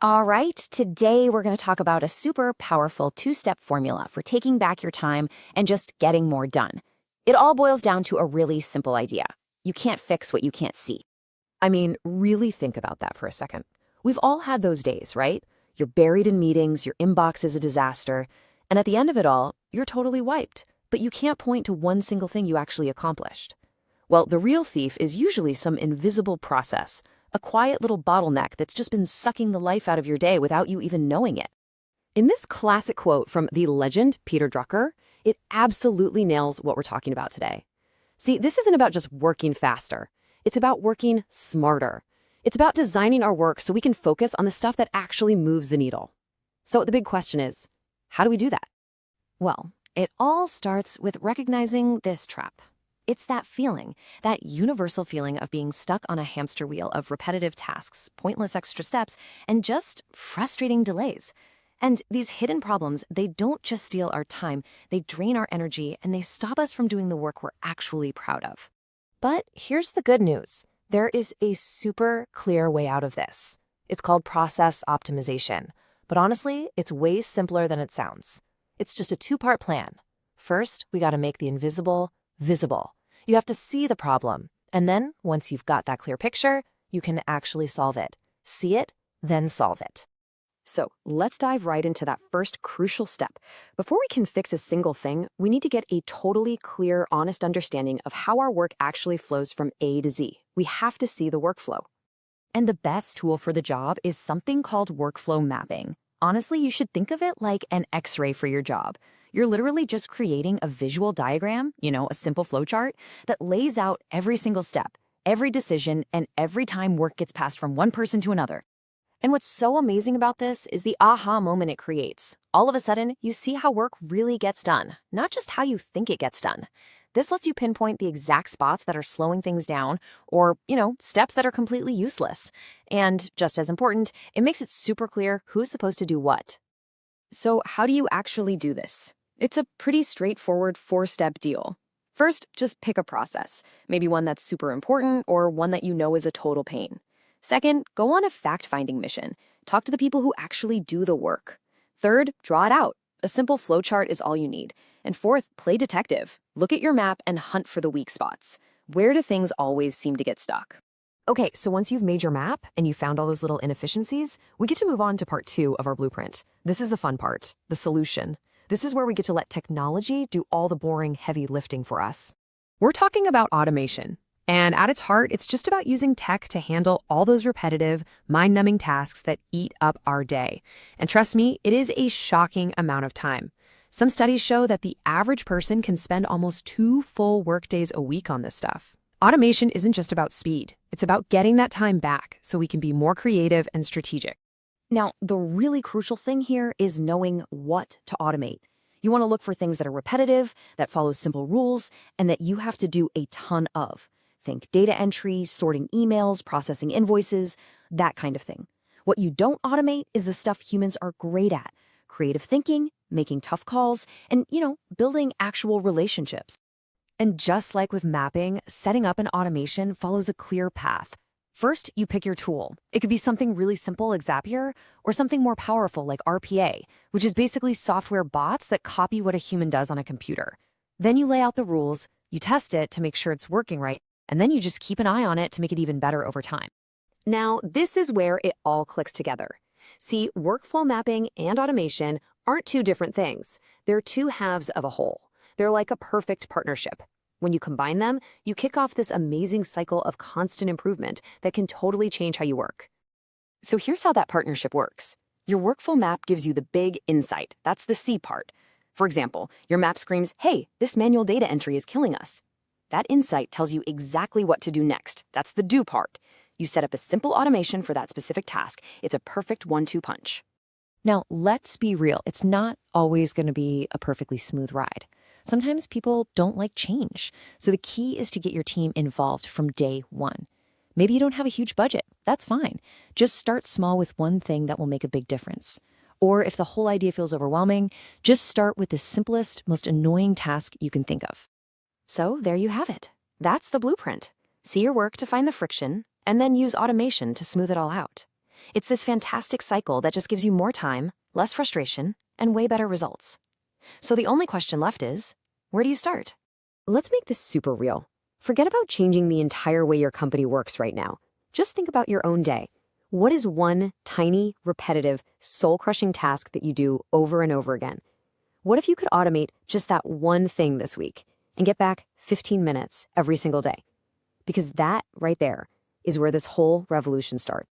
All right, today we're going to talk about a super powerful two-step formula for taking back your time and just getting more done. It all boils down to a really simple idea. You can't fix what you can't see. I mean, really think about that for a second. We've all had those days, right? You're buried in meetings, your inbox is a disaster, and at the end of it all, you're totally wiped, but you can't point to one single thing you actually accomplished. Well, the real thief is usually some invisible process, a quiet little bottleneck that's just been sucking the life out of your day without you even knowing it. In this classic quote from the legend Peter Drucker, it absolutely nails what we're talking about today. See, this isn't about just working faster. It's about working smarter. It's about designing our work so we can focus on the stuff that actually moves the needle. So the big question is, how do we do that? Well, it all starts with recognizing this trap. It's that feeling, that universal feeling of being stuck on a hamster wheel of repetitive tasks, pointless extra steps, and just frustrating delays. And these hidden problems, they don't just steal our time, they drain our energy, and they stop us from doing the work we're actually proud of. But here's the good news. There is a super clear way out of this. It's called process optimization. But honestly, it's way simpler than it sounds. It's just a two-part plan. First, we got to make the invisible visible. You have to see the problem. And then, once you've got that clear picture, you can actually solve it. See it, then solve it. So let's dive right into that first crucial step. Before we can fix a single thing, we need to get a totally clear, honest understanding of how our work actually flows from A to Z. We have to see the workflow. And the best tool for the job is something called workflow mapping. Honestly, you should think of it like an X-ray for your job. You're literally just creating a visual diagram, a simple flowchart, that lays out every single step, every decision, and every time work gets passed from one person to another. And what's so amazing about this is the aha moment it creates. All of a sudden, you see how work really gets done, not just how you think it gets done. This lets you pinpoint the exact spots that are slowing things down or, steps that are completely useless. And just as important, it makes it super clear who's supposed to do what. So how do you actually do this? It's a pretty straightforward 4-step deal. First, just pick a process, maybe one that's super important or one that you know is a total pain. Second, go on a fact-finding mission. Talk to the people who actually do the work. Third, draw it out. A simple flowchart is all you need. And fourth, play detective. Look at your map and hunt for the weak spots. Where do things always seem to get stuck? Okay, so once you've made your map and you found all those little inefficiencies, we get to move on to part 2 of our blueprint. This is the fun part, the solution. This is where we get to let technology do all the boring, heavy lifting for us. We're talking about automation. And at its heart, it's just about using tech to handle all those repetitive, mind-numbing tasks that eat up our day. And trust me, it is a shocking amount of time. Some studies show that the average person can spend almost 2 full workdays a week on this stuff. Automation isn't just about speed. It's about getting that time back so we can be more creative and strategic. Now, the really crucial thing here is knowing what to automate. You want to look for things that are repetitive, that follow simple rules, and that you have to do a ton of. Think data entry, sorting emails, processing invoices, that kind of thing. What you don't automate is the stuff humans are great at. Creative thinking, making tough calls, and, building actual relationships. And just like with mapping, setting up an automation follows a clear path. First, you pick your tool. It could be something really simple like Zapier, or something more powerful like RPA, which is basically software bots that copy what a human does on a computer. Then you lay out the rules, you test it to make sure it's working right, and then you just keep an eye on it to make it even better over time. Now, this is where it all clicks together. See, workflow mapping and automation aren't two different things. They're two halves of a whole. They're like a perfect partnership. When you combine them, you kick off this amazing cycle of constant improvement that can totally change how you work. So here's how that partnership works. Your workflow map gives you the big insight. That's the C part. For example, your map screams, "Hey, this manual data entry is killing us." That insight tells you exactly what to do next. That's the do part. You set up a simple automation for that specific task. It's a perfect 1-2 punch. Now, let's be real. It's not always going to be a perfectly smooth ride. Sometimes people don't like change. So the key is to get your team involved from day one. Maybe you don't have a huge budget. That's fine. Just start small with one thing that will make a big difference. Or if the whole idea feels overwhelming, just start with the simplest, most annoying task you can think of. So there you have it. That's the blueprint. See your work to find the friction, and then use automation to smooth it all out. It's this fantastic cycle that just gives you more time, less frustration, and way better results. So the only question left is, where do you start? Let's make this super real. Forget about changing the entire way your company works right now. Just think about your own day. What is one tiny, repetitive, soul-crushing task that you do over and over again? What if you could automate just that one thing this week and get back 15 minutes every single day? Because that right there is where this whole revolution starts.